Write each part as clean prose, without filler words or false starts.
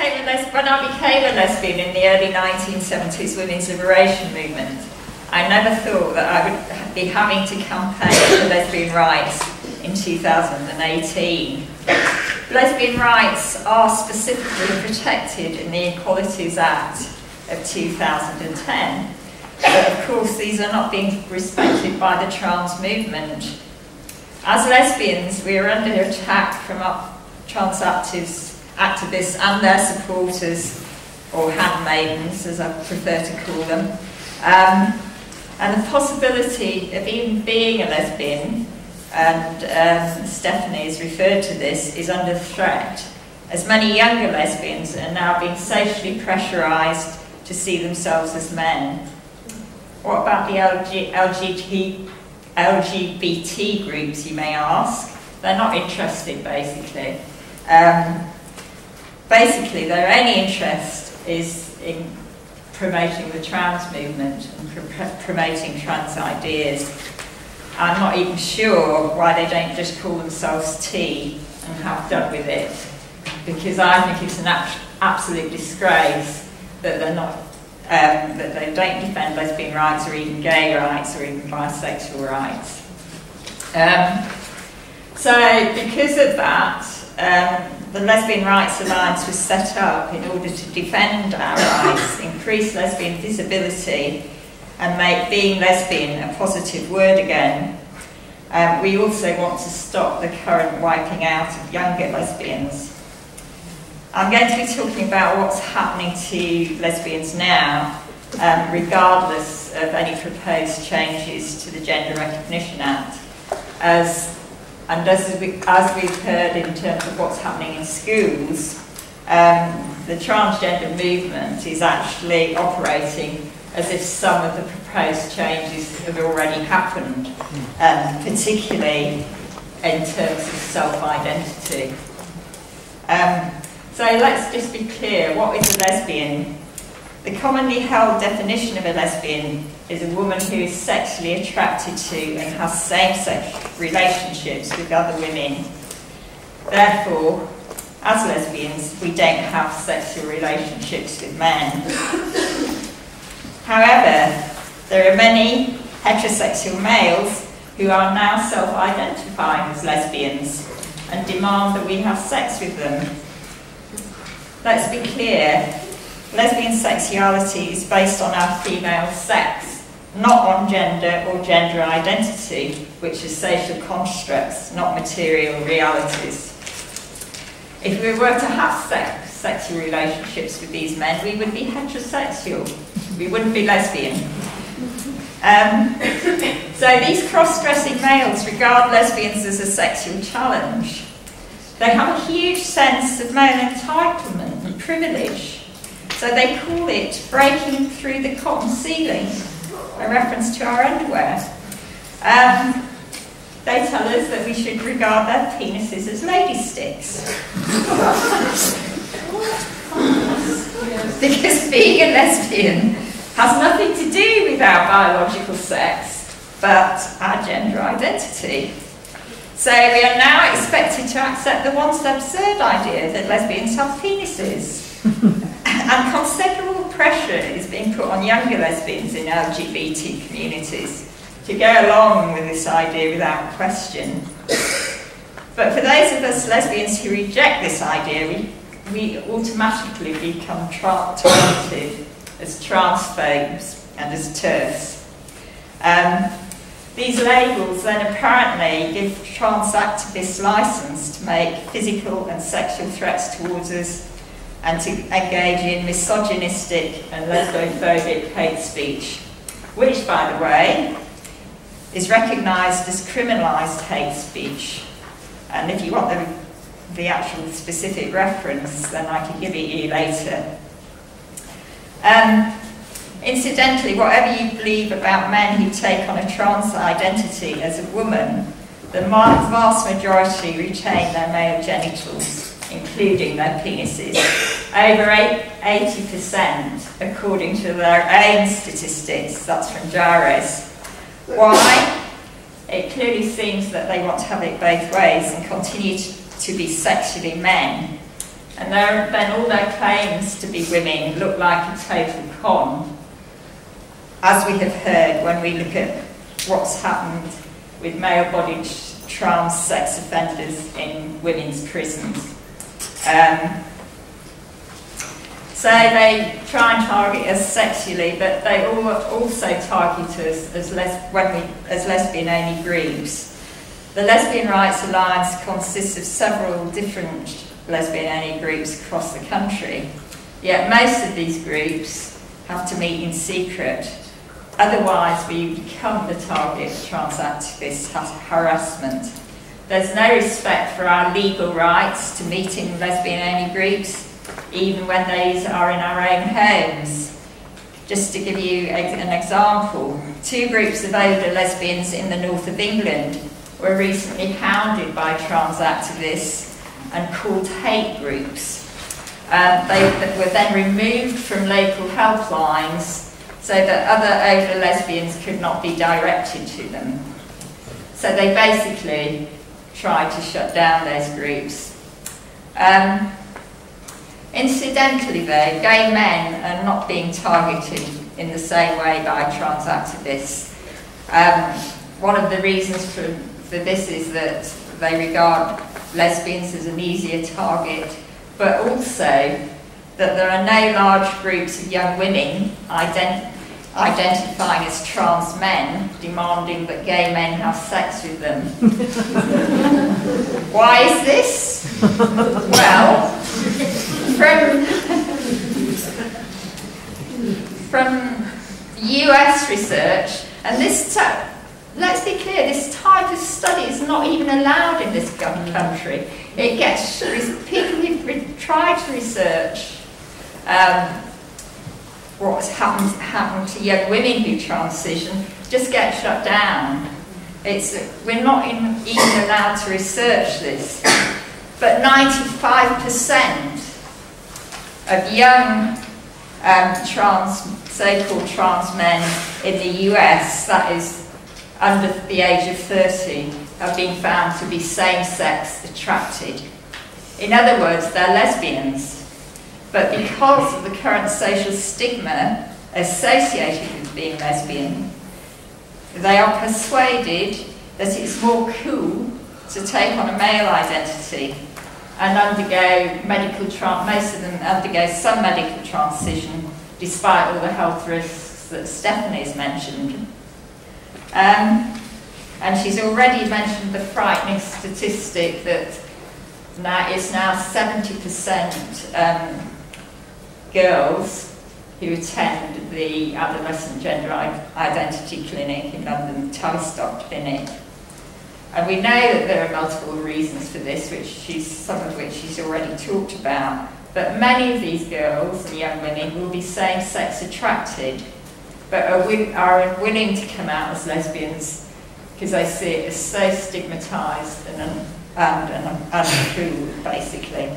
when I became a lesbian in the early 1970s women's liberation movement, I never thought that I would be having to campaign for lesbian rights in 2018. Lesbian rights are specifically protected in the Equalities Act of 2010. But of course, these are not being respected by the trans movement. As lesbians, we are under attack from trans activists and their supporters, or handmaidens, as I prefer to call them. And the possibility of even being a lesbian, and Stephanie has referred to this, is under threat, as many younger lesbians are now being socially pressurised to see themselves as men. What about the LGBT groups, you may ask? They're not interested, basically. Basically, their only interest is in promoting the trans movement and promoting trans ideas. I'm not even sure why they don't just call themselves T and have done with it, because I think it's an absolute disgrace that they're not, that they don't defend lesbian rights or even gay rights or even bisexual rights. So because of that, the Lesbian Rights Alliance was set up in order to defend our rights, increase lesbian visibility, and make being lesbian a positive word again. We also want to stop the current wiping out of younger lesbians. I'm going to be talking about what's happening to lesbians now, regardless of any proposed changes to the Gender Recognition Act. As we've heard in terms of what's happening in schools, the transgender movement is actually operating as if some of the proposed changes have already happened, particularly in terms of self-identity. So let's just be clear, what is a lesbian? The commonly held definition of a lesbian is a woman who is sexually attracted to and has same-sex relationships with other women. Therefore, as lesbians, we don't have sexual relationships with men. However, there are many heterosexual males who are now self-identifying as lesbians and demand that we have sex with them. Let's be clear, lesbian sexuality is based on our female sex, not on gender or gender identity, which are social constructs, not material realities. If we were to have sexual relationships with these men, we would be heterosexual. We wouldn't be lesbian. So these cross-dressing males regard lesbians as a sexual challenge. They have a huge sense of male entitlement and privilege. So they call it breaking through the cotton ceiling, a reference to our underwear. They tell us that we should regard their penises as lady sticks. Because being a lesbian has nothing to do with our biological sex, but our gender identity. So we are now expected to accept the once absurd idea that lesbians have penises. And considerable pressure is being put on younger lesbians in LGBT communities to go along with this idea without question. But for those of us lesbians who reject this idea, we automatically become targeted as transphobes and as TERFs. These labels then apparently give trans activists license to make physical and sexual threats towards us and to engage in misogynistic and lesbophobic hate speech, which, by the way, is recognised as criminalised hate speech. And if you want the actual specific reference, then I can give it you later. Incidentally, whatever you believe about men who take on a trans identity as a woman, the vast majority retain their male genitals, including their penises. Over 80%, according to their own statistics, that's from Jares. Why? It clearly seems that they want to have it both ways and continue to be sexually men. And then all their claims to be women look like a total con, as we have heard when we look at what's happened with male-bodied trans sex offenders in women's prisons. So they try and target us sexually, but they also target us as lesbian-only groups. The Lesbian Rights Alliance consists of several different lesbian-only groups across the country, yet most of these groups have to meet in secret. Otherwise, we become the target of trans activist harassment. There's no respect for our legal rights to meet in lesbian-only groups, even when these are in our own homes. Just to give you an example, 2 groups of older lesbians in the north of England were recently hounded by trans activists and called hate groups. They were then removed from local helplines so that other older lesbians could not be directed to them. So they basically tried to shut down those groups. Incidentally though, gay men are not being targeted in the same way by trans activists. One of the reasons for this is that they regard lesbians as an easier target, but also that there are no large groups of young women identifying as trans men demanding that gay men have sex with them. Why is this? Well, from US research, and this, let's be clear, this type of study is not even allowed in this country. It gets, people who've tried to research what's happened to young women who transition just get shut down. We're not even allowed to research this. But 95% of young so-called trans men in the US, that is under the age of 30, have been found to be same-sex attracted. In other words, they're lesbians. But because of the current social stigma associated with being lesbian, they are persuaded that it's more cool to take on a male identity and undergo most of them undergo some medical transition, despite all the health risks that Stephanie's mentioned. And she's already mentioned the frightening statistic that it's now 70% girls who attend the adolescent gender identity clinic in London, Tavistock Clinic. And we know that there are multiple reasons for this, some of which she's already talked about. But many of these girls and young women will be same-sex attracted, but are unwilling to come out as lesbians because they see it as so stigmatised and uncool, basically.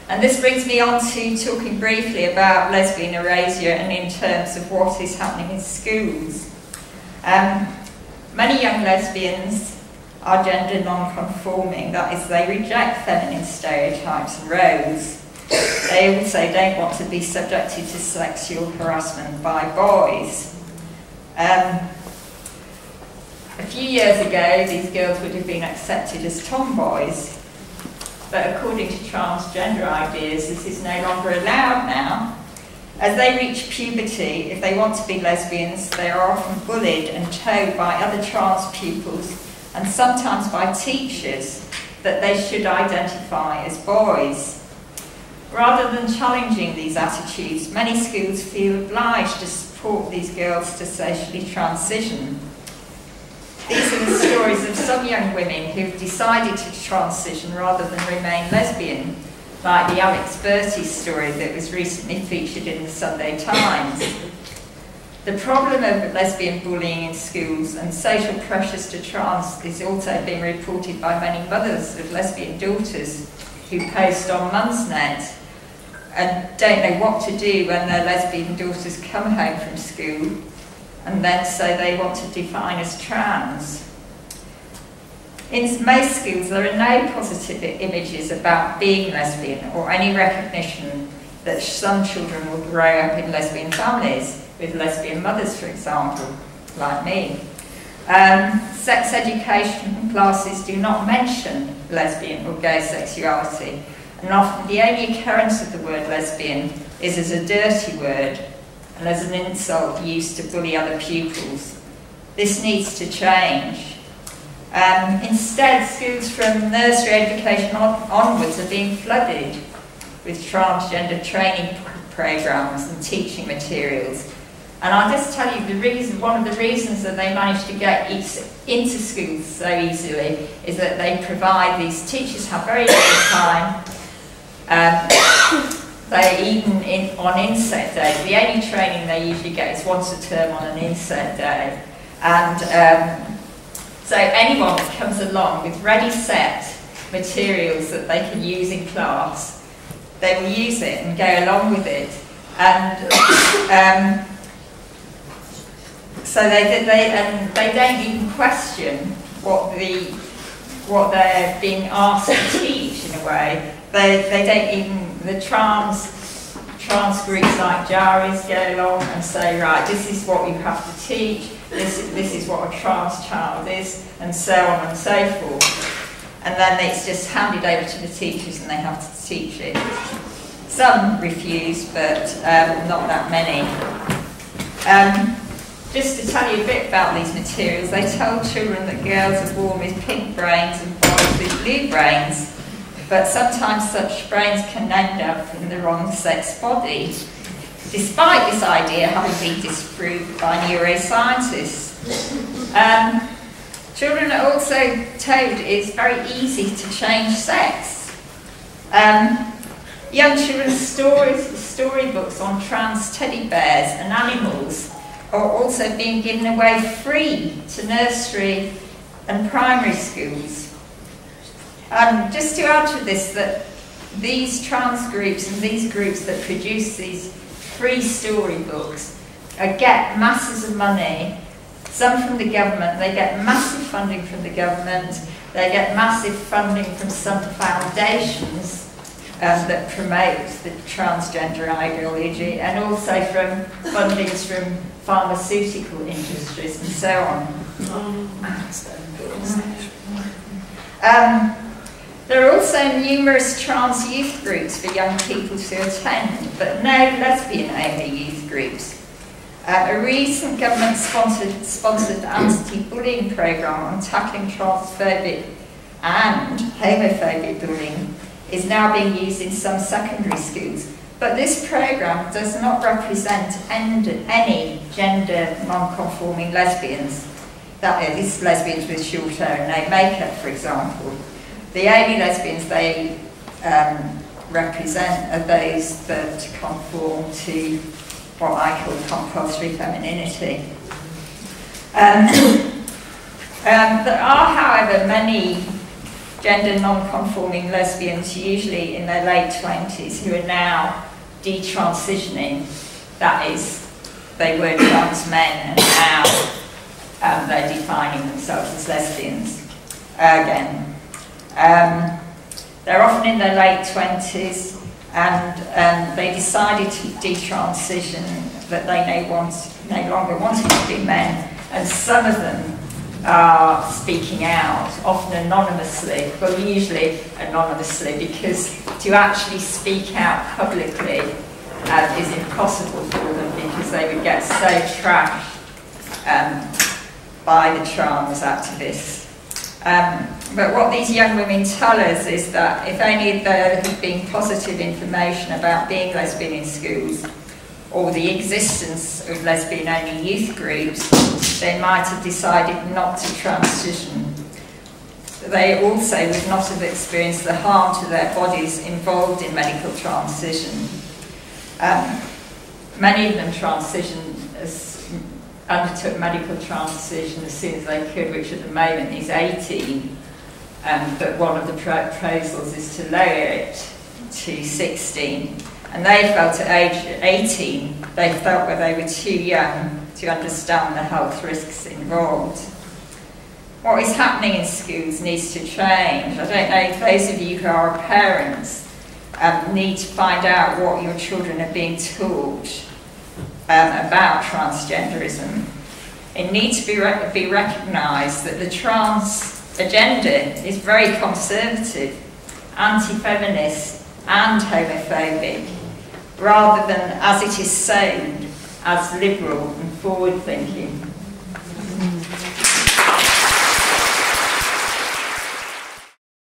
And this brings me on to talking briefly about Lesbian Oratio and in terms of what is happening in schools. Many young lesbians are gender non-conforming, that is, they reject feminine stereotypes and roles. They also don't want to be subjected to sexual harassment by boys. A few years ago, these girls would have been accepted as tomboys, but according to transgender ideas, this is no longer allowed now. As they reach puberty, if they want to be lesbians, they are often bullied and told by other trans pupils and sometimes by teachers that they should identify as boys. Rather than challenging these attitudes, many schools feel obliged to support these girls to socially transition. These are the stories of some young women who've decided to transition rather than remain lesbian, like the Alex Bertie story that was recently featured in the Sunday Times. The problem of lesbian bullying in schools and social pressures to trans is also being reported by many mothers of lesbian daughters who post on Mumsnet and don't know what to do when their lesbian daughters come home from school and then say they want to define as trans. In most schools, there are no positive images about being lesbian or any recognition that some children will grow up in lesbian families, with lesbian mothers, for example, like me. Sex education classes do not mention lesbian or gay sexuality, and often the only occurrence of the word lesbian is as a dirty word and as an insult used to bully other pupils. This needs to change. Instead, schools from nursery education onwards are being flooded with transgender training programs and teaching materials. And I'll just tell you, one of the reasons that they manage to get into schools so easily is that they provide, these teachers have very little time. On inset days, the only training they usually get is once a term on an inset day. And so anyone that comes along with ready set materials that they can use in class, they will use it and go along with it. And so they don't even question what they're being asked to teach in a way. They don't even, the trans groups like JARIs go along and say, right, this is what you have to teach, this is what a trans child is, and so on and so forth. And then it's just handed over to the teachers and they have to teach it. Some refuse, but not that many. Just to tell you a bit about these materials, they tell children that girls are born with pink brains and boys with blue brains, but sometimes such brains can end up in the wrong sex body, despite this idea having been disproved by neuroscientists. Children are also told it's very easy to change sex. Young children's storybooks on trans teddy bears and animals are also being given away free to nursery and primary schools. Just to add to this, that these trans groups and these groups that produce these free storybooks get masses of money, some from the government, they get massive funding from the government, they get massive funding from some foundations that promote the transgender ideology, and also from fundings from pharmaceutical industries and so on. There are also numerous trans youth groups for young people to attend, but no lesbian-only youth groups. A recent government-sponsored anti-bullying programme on tackling transphobic and homophobic bullying is now being used in some secondary schools. But this programme does not represent any gender non-conforming lesbians. That is, lesbians with short hair and no makeup, for example. The only lesbians they represent are those that conform to what I call compulsory femininity. There are, however, many gender non-conforming lesbians, usually in their late 20s, who are now detransitioning. That is, they were trans men and now they're defining themselves as lesbians again. They're often in their late 20s and they decided to detransition, but they no longer wanted to be men, and some of them are speaking out, often anonymously, well usually anonymously, because to actually speak out publicly is impossible for them, because they would get so trashed by the trans activists. But what these young women tell us is that if only there had been positive information about being lesbian in schools, or the existence of lesbian-only youth groups, they might have decided not to transition. They also would not have experienced the harm to their bodies involved in medical transition. Many of them undertook medical transition as soon as they could, which at the moment is 18, but one of the proposals is to lower it to 16. And they felt at age 18, they felt that they were too young to understand the health risks involved. what is happening in schools needs to change. I don't know if those of you who are parents need to find out what your children are being taught about transgenderism. It needs to be recognised that the trans agenda is very conservative, anti-feminist and homophobic, rather than, as it is sold, as liberal and forward-thinking.